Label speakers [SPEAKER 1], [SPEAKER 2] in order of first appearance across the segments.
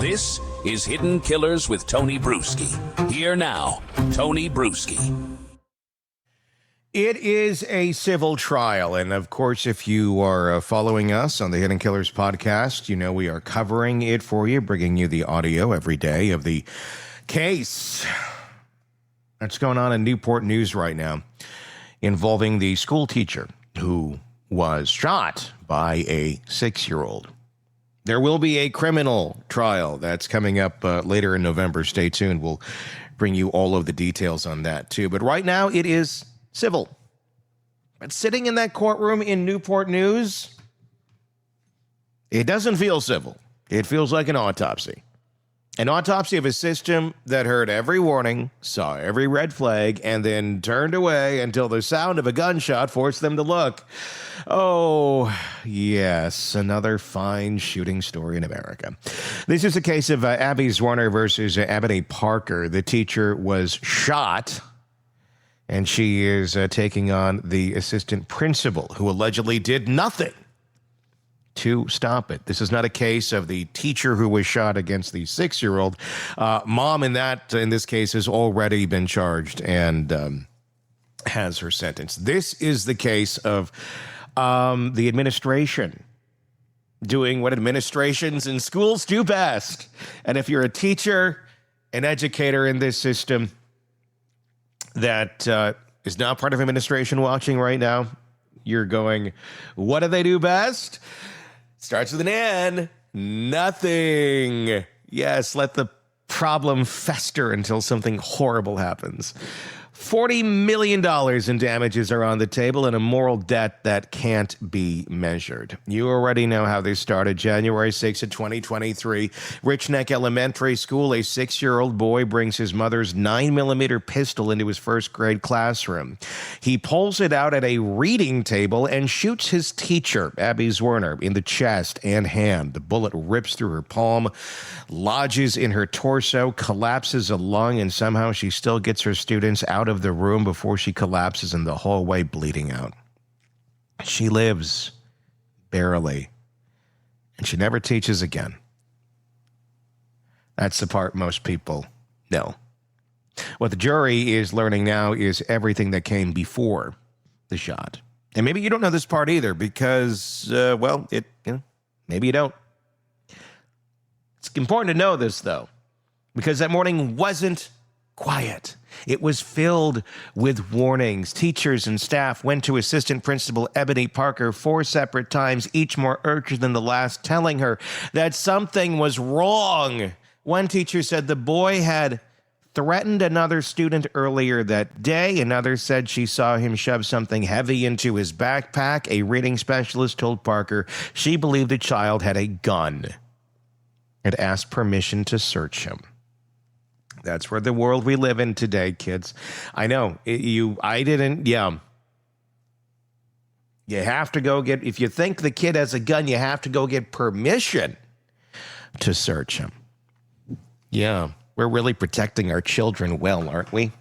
[SPEAKER 1] This is Hidden Killers with Tony Brueski. Here now, Tony Brueski.
[SPEAKER 2] It is a civil trial, and of course, if you are following us on the Hidden Killers podcast, you know we are covering it for you, bringing you the audio every day of the case that's going on in Newport News right now, involving the school teacher who was shot by a 6-year-old. There will be a criminal trial that's coming up later in November. Stay tuned. We'll bring you all of the details on that, too. But right now, it is civil. But sitting in that courtroom in Newport News, it doesn't feel civil. It feels like an autopsy. An autopsy of a system that heard every warning, saw every red flag, and then turned away until the sound of a gunshot forced them to look. Oh, yes, another fine shooting story in America. This is a case of Abby Zwerner versus Ebony Parker. The teacher was shot, and she is taking on the assistant principal, who allegedly did nothing to stop it. This is not a case of the teacher who was shot against the 6-year-old. Mom in this case has already been charged and has her sentence. This is the case of the administration doing what administrations in schools do best. And if you're a teacher, an educator in this system that is not part of administration watching right now, you're going, what do they do best? Starts with an N. Nothing. Yes, let the problem fester until something horrible happens. $40 million in damages are on the table and a moral debt that can't be measured. You already know how this started. January 6th of 2023, Rich Neck Elementary School, a 6-year-old boy brings his mother's 9mm pistol into his first grade classroom. He pulls it out at a reading table and shoots his teacher, Abby Zwerner, in the chest and hand. The bullet rips through her palm, lodges in her torso, collapses a lung, and somehow she still gets her students out of the room before she collapses in the hallway, bleeding out. She lives, barely, and she never teaches again. That's the part most people know. What the jury is learning now is everything that came before the shot. And maybe you don't know this part either because, maybe you don't. It's important to know this, though, because that morning wasn't quiet. It was filled with warnings. Teachers and staff went to Assistant Principal Ebony Parker 4 separate times, each more urgent than the last, telling her that something was wrong. One teacher said the boy had threatened another student earlier that day. Another said she saw him shove something heavy into his backpack. A reading specialist told Parker she believed the child had a gun and asked permission to search him. That's where the world we live in today, kids. I know. You have to go get, if you think the kid has a gun, you have to go get permission to search him. Yeah, we're really protecting our children well, aren't we?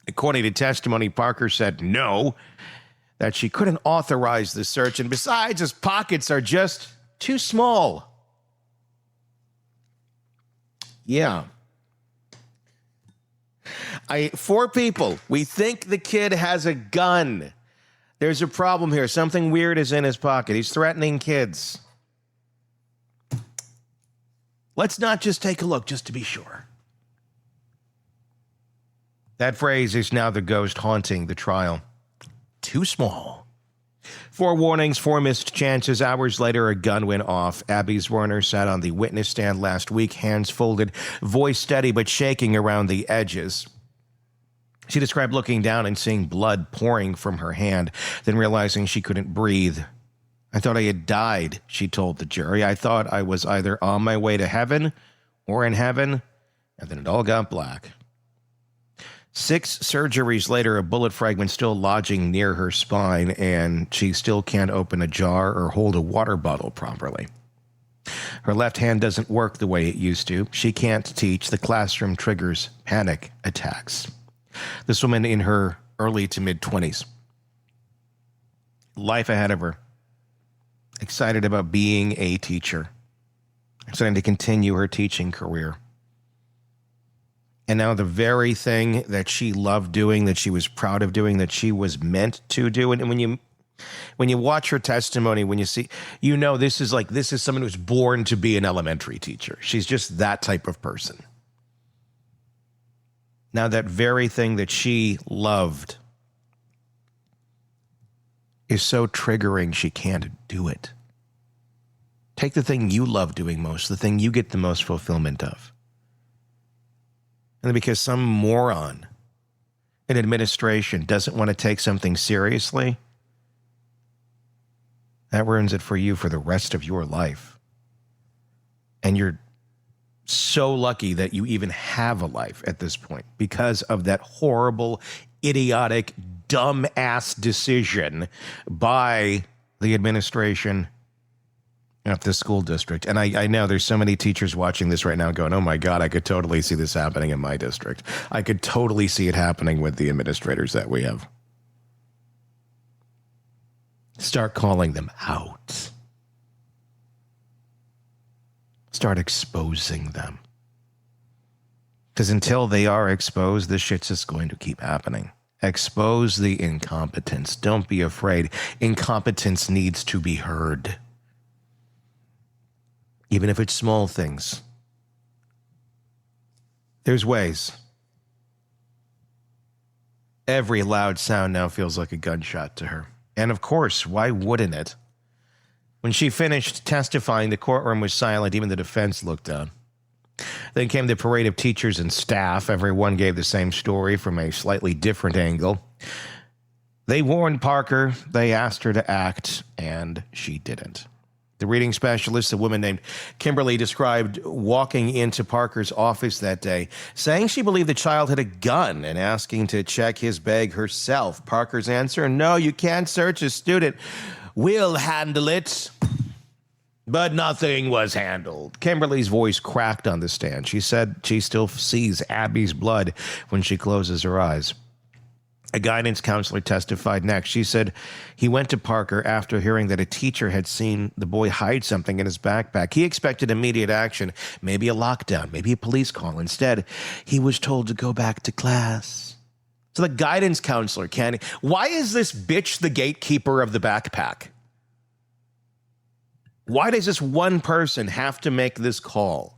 [SPEAKER 2] According to testimony, Parker said no, that she couldn't authorize the search, and besides, his pockets are just too small. Yeah. 4 people. We think the kid has a gun. There's a problem here. Something weird is in his pocket. He's threatening kids. Let's not just take a look, just to be sure. That phrase is now the ghost haunting the trial. Too small. 4 warnings, 4 missed chances. Hours later, a gun went off. Abby Zwerner sat on the witness stand last week, hands folded, voice steady but shaking around the edges. She described looking down and seeing blood pouring from her hand, then realizing she couldn't breathe. I thought I had died, she told the jury. I thought I was either on my way to heaven or in heaven, and then it all got black. 6 surgeries later, a bullet fragment still lodging near her spine, and she still can't open a jar or hold a water bottle properly. Her left hand doesn't work the way it used to. She can't teach. The classroom triggers panic attacks. This woman in her early to mid-20s. Life ahead of her. Excited about being a teacher. deciding to continue her teaching career. And now the very thing that she loved doing, that she was proud of doing, that she was meant to do. And when you watch her testimony, when you see, this is someone who's born to be an elementary teacher. She's just that type of person. Now that very thing that she loved is so triggering, she can't do it. Take the thing you love doing most, the thing you get the most fulfillment of. And because some moron in administration doesn't want to take something seriously, that ruins it for you for the rest of your life. And you're so lucky that you even have a life at this point because of that horrible, idiotic, dumb-ass decision by the administration at the school district. And I know there's so many teachers watching this right now going, oh my God, I could totally see this happening in my district. I could totally see it happening with the administrators that we have. Start calling them out. Start exposing them. Because until they are exposed, this shit's just going to keep happening. Expose the incompetence. Don't be afraid. Incompetence needs to be heard. Even if it's small things. There's ways. Every loud sound now feels like a gunshot to her. And of course, why wouldn't it? When she finished testifying, the courtroom was silent. Even the defense looked down. Then came the parade of teachers and staff. Everyone gave the same story from a slightly different angle. They warned Parker. They asked her to act, and she didn't. The reading specialist, a woman named Kimberly, described walking into Parker's office that day, saying she believed the child had a gun and asking to check his bag herself. Parker's answer, no, you can't search a student. We'll handle it. But nothing was handled. Kimberly's voice cracked on the stand. She said she still sees Abby's blood when she closes her eyes. A guidance counselor testified next. She said he went to Parker after hearing that a teacher had seen the boy hide something in his backpack. He expected immediate action, maybe a lockdown, maybe a police call. Instead, he was told to go back to class. So the guidance counselor can't. Why is this bitch the gatekeeper of the backpack? Why does this one person have to make this call?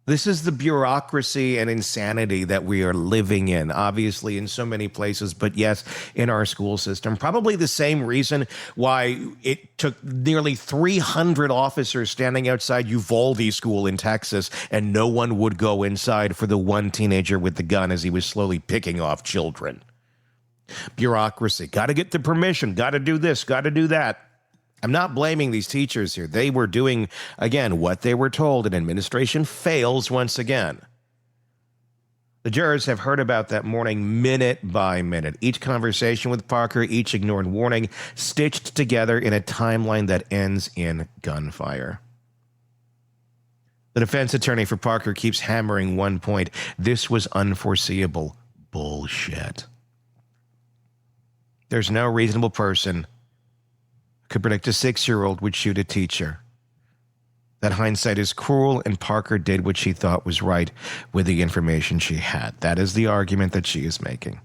[SPEAKER 2] This is the bureaucracy and insanity that we are living in, obviously in so many places, but yes, in our school system. Probably the same reason why it took nearly 300 officers standing outside Uvalde School in Texas, and no one would go inside for the one teenager with the gun as he was slowly picking off children. Bureaucracy. Got to get the permission. Got to do this. Got to do that. I'm not blaming these teachers here. They were doing, again, what they were told, and administration fails once again. The jurors have heard about that morning minute by minute. Each conversation with Parker, each ignored warning, stitched together in a timeline that ends in gunfire. The defense attorney for Parker keeps hammering one point. This was unforeseeable bullshit. There's no reasonable person could predict a 6-year-old would shoot a teacher. That hindsight is cruel, and Parker did what she thought was right with the information she had. That is the argument that she is making.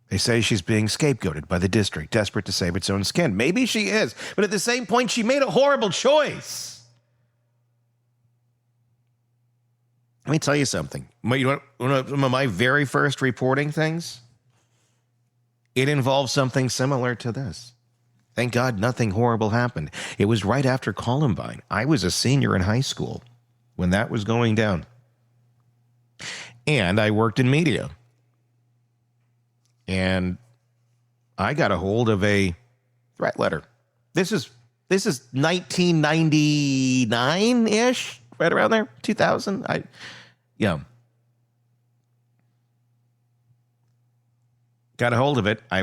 [SPEAKER 2] They say she's being scapegoated by the district, desperate to save its own skin. Maybe she is, but at the same point, she made a horrible choice. Let me tell you something. You want one of my very first reporting things? It involves something similar to this. Thank God nothing horrible happened. It was right after Columbine. I was a senior in high school when that was going down. And I worked in media. And I got a hold of a threat letter. This is 1999-ish, right around there, 2000. Got a hold of it. I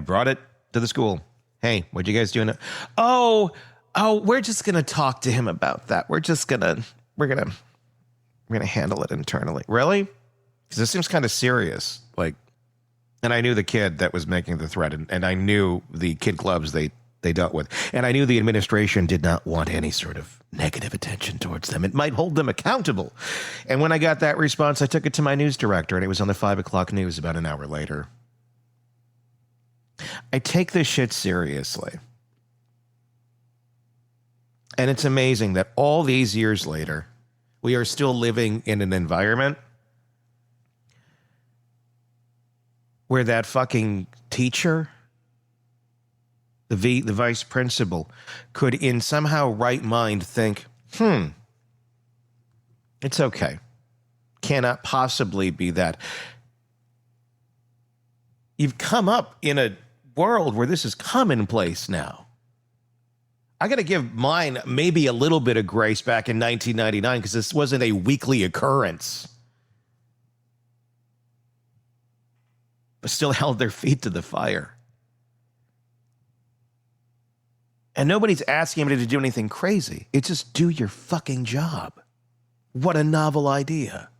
[SPEAKER 2] brought it to the school. Hey, what'd you guys do? Oh, we're just going to talk to him about that. We're going to handle it internally. Really? Because this seems kind of serious. And I knew the kid that was making the threat, and I knew the kid clubs they they dealt with. And I knew the administration did not want any sort of negative attention towards them. It might hold them accountable. And when I got that response, I took it to my news director, and it was on the 5 o'clock news about an hour later. I take this shit seriously. And it's amazing that all these years later, we are still living in an environment where that fucking teacher, the vice principal, could in somehow right mind think, it's okay. Cannot possibly be that. You've come up in a world where this is commonplace now. I got to give mine maybe a little bit of grace back in 1999 because this wasn't a weekly occurrence. But still held their feet to the fire. And nobody's asking anybody to do anything crazy. It's just do your fucking job. What a novel idea.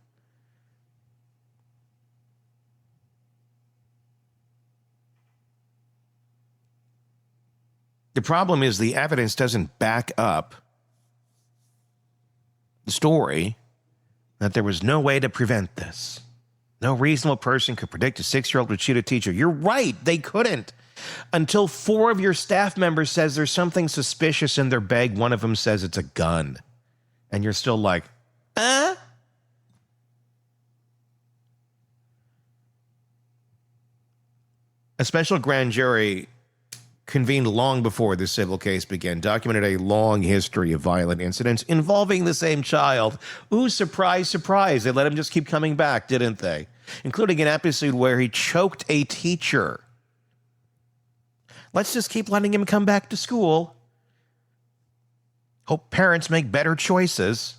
[SPEAKER 2] The problem is the evidence doesn't back up the story that there was no way to prevent this. No reasonable person could predict a 6-year-old would shoot a teacher. You're right, they couldn't. Until 4 of your staff members says there's something suspicious in their bag, one of them says it's a gun. And you're still like, A special grand jury convened long before the civil case began, documented a long history of violent incidents involving the same child. Ooh, surprise, surprise. They let him just keep coming back, didn't they? Including an episode where he choked a teacher. Let's just keep letting him come back to school. Hope parents make better choices.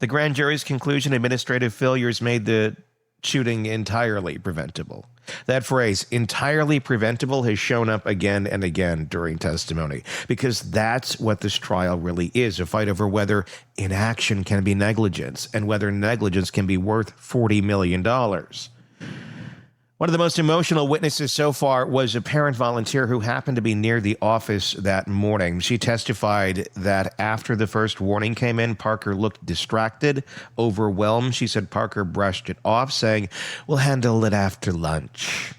[SPEAKER 2] The grand jury's conclusion, administrative failures made the shooting entirely preventable. That phrase, entirely preventable, has shown up again and again during testimony because that's what this trial really is, a fight over whether inaction can be negligence and whether negligence can be worth $40 million. One of the most emotional witnesses so far was a parent volunteer who happened to be near the office that morning. She testified that after the first warning came in, Parker looked distracted, overwhelmed. She said Parker brushed it off, saying, "We'll handle it after lunch."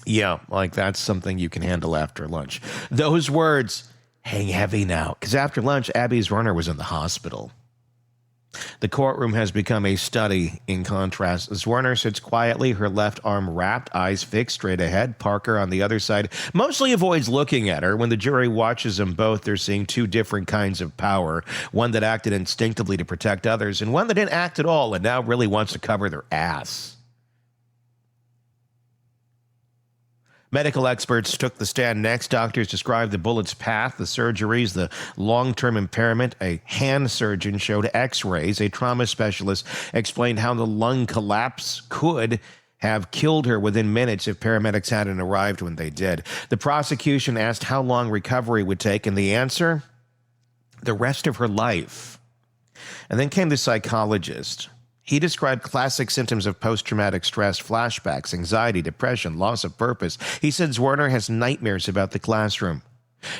[SPEAKER 2] Yeah, like that's something you can handle after lunch. Those words hang heavy now, because after lunch, Abby Zwerner was in the hospital. The courtroom has become a study in contrast. Zwerner sits quietly, her left arm wrapped, eyes fixed straight ahead. Parker, on the other side, mostly avoids looking at her. When the jury watches them both, they're seeing two different kinds of power. One that acted instinctively to protect others, and one that didn't act at all and now really wants to cover their ass. Medical experts took the stand next. Doctors described the bullet's path, the surgeries, the long-term impairment. A hand surgeon showed x-rays. A trauma specialist explained how the lung collapse could have killed her within minutes if paramedics hadn't arrived when they did. The prosecution asked how long recovery would take, and the answer? The rest of her life. And then came the psychologist. He described classic symptoms of post-traumatic stress, flashbacks, anxiety, depression, loss of purpose. He said Zwerner has nightmares about the classroom.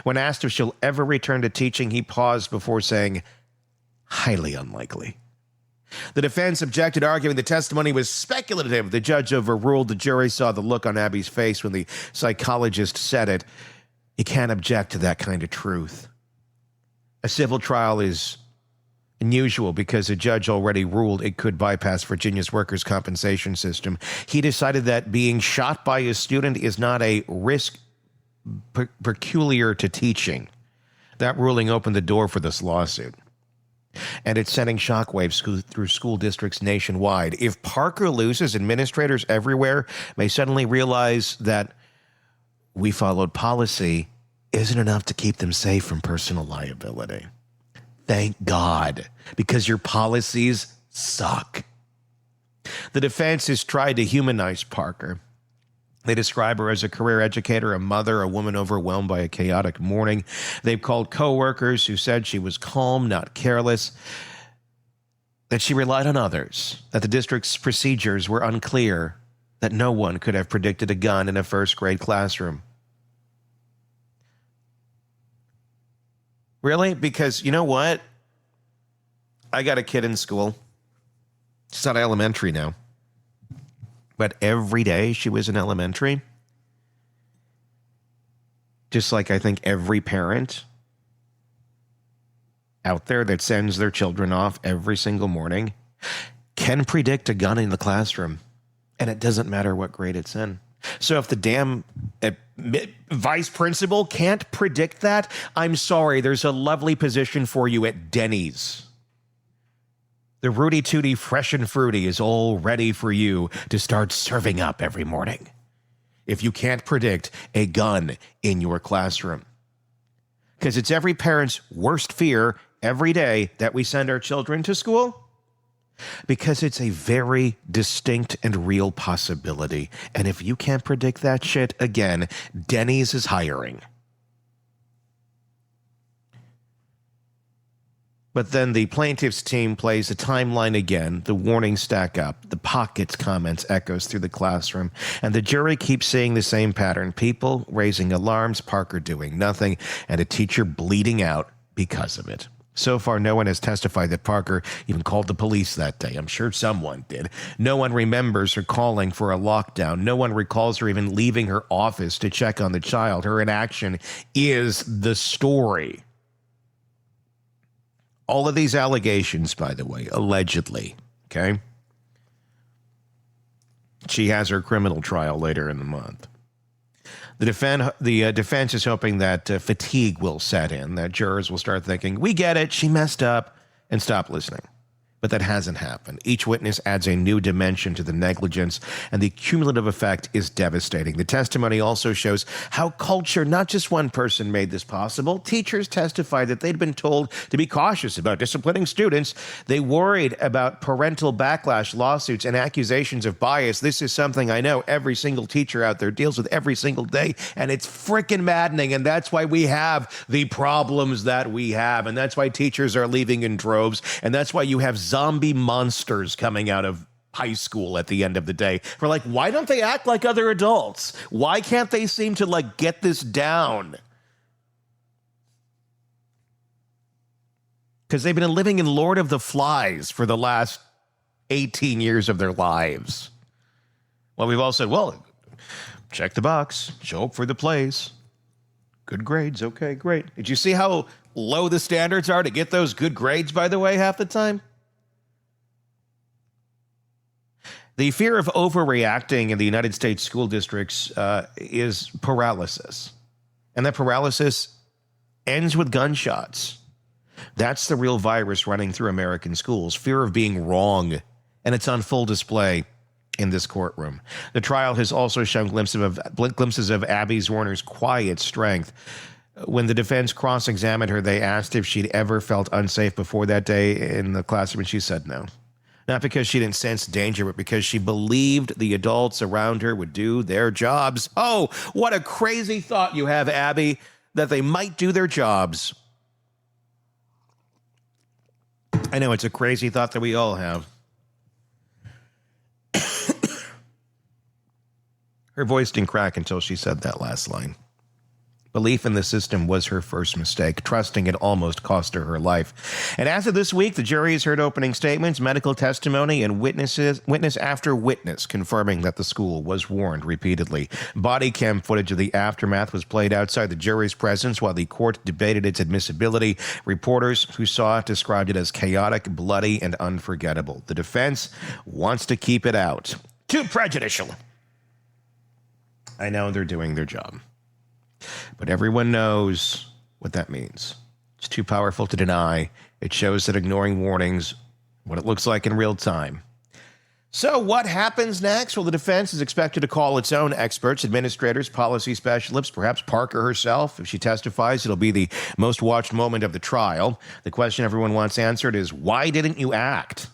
[SPEAKER 2] When asked if she'll ever return to teaching, he paused before saying, highly unlikely. The defense objected, arguing the testimony was speculative. The judge overruled. The jury saw the look on Abby's face when the psychologist said it. You can't object to that kind of truth. A civil trial is unusual because a judge already ruled it could bypass Virginia's workers' compensation system. He decided that being shot by a student is not a risk peculiar to teaching. That ruling opened the door for this lawsuit. And it's sending shockwaves through school districts nationwide. If Parker loses, administrators everywhere may suddenly realize that we followed policy isn't enough to keep them safe from personal liability. Thank God, because your policies suck. The defense has tried to humanize Parker. They describe her as a career educator, a mother, a woman overwhelmed by a chaotic morning. They've called coworkers who said she was calm, not careless, that she relied on others, that the district's procedures were unclear, that no one could have predicted a gun in a first-grade classroom. Really? Because you know what? I got a kid in school. She's not elementary now. But every day she was in elementary, just like I think every parent out there that sends their children off every single morning can predict a gun in the classroom. And it doesn't matter what grade it's in. So if the damn vice principal can't predict that, I'm sorry, there's a lovely position for you at Denny's. The Rudy Tooty Fresh and Fruity is all ready for you to start serving up every morning. If you can't predict a gun in your classroom. Because it's every parent's worst fear every day that we send our children to school. Because it's a very distinct and real possibility. And if you can't predict that shit, again, Denny's is hiring. But then the plaintiff's team plays the timeline again. The warnings stack up. The pockets comments echoes through the classroom. And the jury keeps seeing the same pattern. People raising alarms, Parker doing nothing, and a teacher bleeding out because of it. So far, no one has testified that Parker even called the police that day. I'm sure someone did. No one remembers her calling for a lockdown. No one recalls her even leaving her office to check on the child. Her inaction is the story. All of these allegations, by the way, allegedly, okay? She has her criminal trial later in the month. The defense is hoping that fatigue will set in, that jurors will start thinking, we get it, she messed up, and stop listening. But that hasn't happened. Each witness adds a new dimension to the negligence, and the cumulative effect is devastating. The testimony also shows how culture, not just one person, made this possible. Teachers testified that they'd been told to be cautious about disciplining students. They worried about parental backlash, lawsuits, and accusations of bias. This is something I know every single teacher out there deals with every single day, and it's freaking maddening, and that's why we have the problems that we have, and that's why teachers are leaving in droves, and that's why you have zombie monsters coming out of high school at the end of the day. We're like, why don't they act like other adults? Why can't they seem to get this down? Because they've been living in Lord of the Flies for the last 18 years of their lives. Well, we've all said, well, check the box, show up for the plays. Good grades, okay, great. Did you see how low the standards are to get those good grades, by the way, half the time? The fear of overreacting in the United States school districts is paralysis. And that paralysis ends with gunshots. That's the real virus running through American schools, fear of being wrong. And it's on full display in this courtroom. The trial has also shown glimpses of Abby Zwerner's quiet strength. When the defense cross-examined her, they asked if she'd ever felt unsafe before that day in the classroom, and she said no. Not because she didn't sense danger, but because she believed the adults around her would do their jobs. Oh, what a crazy thought you have, Abby, that they might do their jobs. I know it's a crazy thought that we all have. Her voice didn't crack until she said that last line. Belief in the system was her first mistake. Trusting it almost cost her her life. And as of this week, the jury has heard opening statements, medical testimony, and witness after witness confirming that the school was warned repeatedly. Body cam footage of the aftermath was played outside the jury's presence while the court debated its admissibility. Reporters who saw it described it as chaotic, bloody, and unforgettable. The defense wants to keep it out. Too prejudicial. I know they're doing their job. But everyone knows what that means. It's too powerful to deny. It shows that ignoring warnings, what it looks like in real time. So what happens next? Well, the defense is expected to call its own experts, administrators, policy specialists, perhaps Parker herself. If she testifies, it'll be the most watched moment of the trial. The question everyone wants answered is, why didn't you act?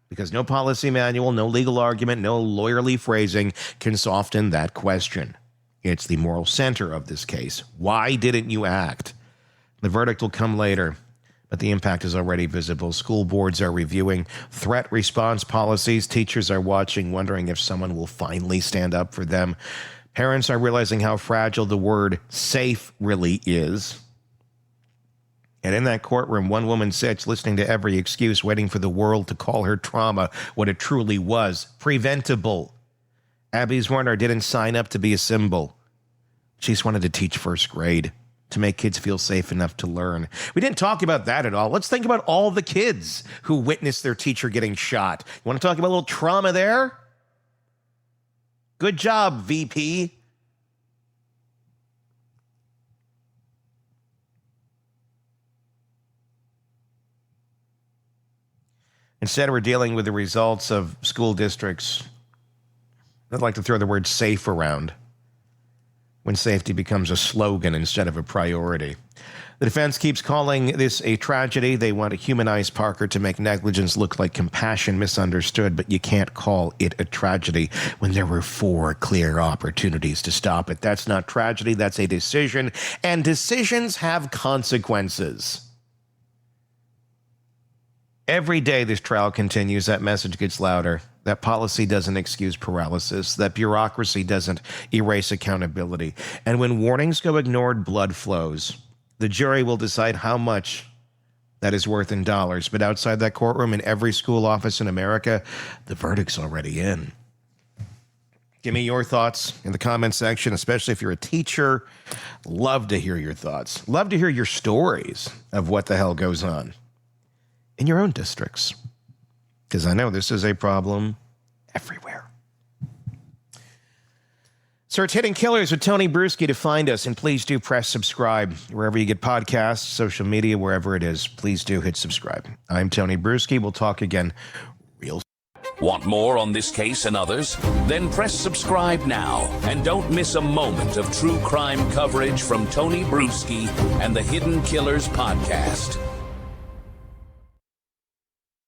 [SPEAKER 2] Because no policy manual, no legal argument, no lawyerly phrasing can soften that question. It's the moral center of this case. Why didn't you act? The verdict will come later, but the impact is already visible. School boards are reviewing threat response policies. Teachers are watching, wondering if someone will finally stand up for them. Parents are realizing how fragile the word safe really is. And in that courtroom, one woman sits listening to every excuse, waiting for the world to call her trauma what it truly was, preventable. Abby Zwerner didn't sign up to be a symbol. She just wanted to teach first grade, to make kids feel safe enough to learn. We didn't talk about that at all. Let's think about all the kids who witnessed their teacher getting shot. You want to talk about a little trauma there? Good job, VP. Instead, we're dealing with the results of school districts. I'd like to throw the word safe around when safety becomes a slogan instead of a priority. The defense keeps calling this a tragedy. They want to humanize Parker to make negligence look like compassion misunderstood, but you can't call it a tragedy when there were 4 clear opportunities to stop it. That's not tragedy, that's a decision, and decisions have consequences. Every day this trial continues, that message gets louder. That policy doesn't excuse paralysis. That bureaucracy doesn't erase accountability. And when warnings go ignored, blood flows. The jury will decide how much that is worth in dollars. But outside that courtroom, in every school office in America, the verdict's already in. Give me your thoughts in the comment section, especially if you're a teacher. Love to hear your thoughts. Love to hear your stories of what the hell goes on in your own districts, because I know this is a problem everywhere. Search Hidden Killers with Tony Brueski to find us, and please do press subscribe wherever you get podcasts, social media, wherever it is. Please do hit subscribe. I'm Tony Brueski. We'll talk again real soon.
[SPEAKER 1] Want more on this case and others? Then press subscribe now and don't miss a moment of true crime coverage from Tony Brueski and the Hidden Killers podcast.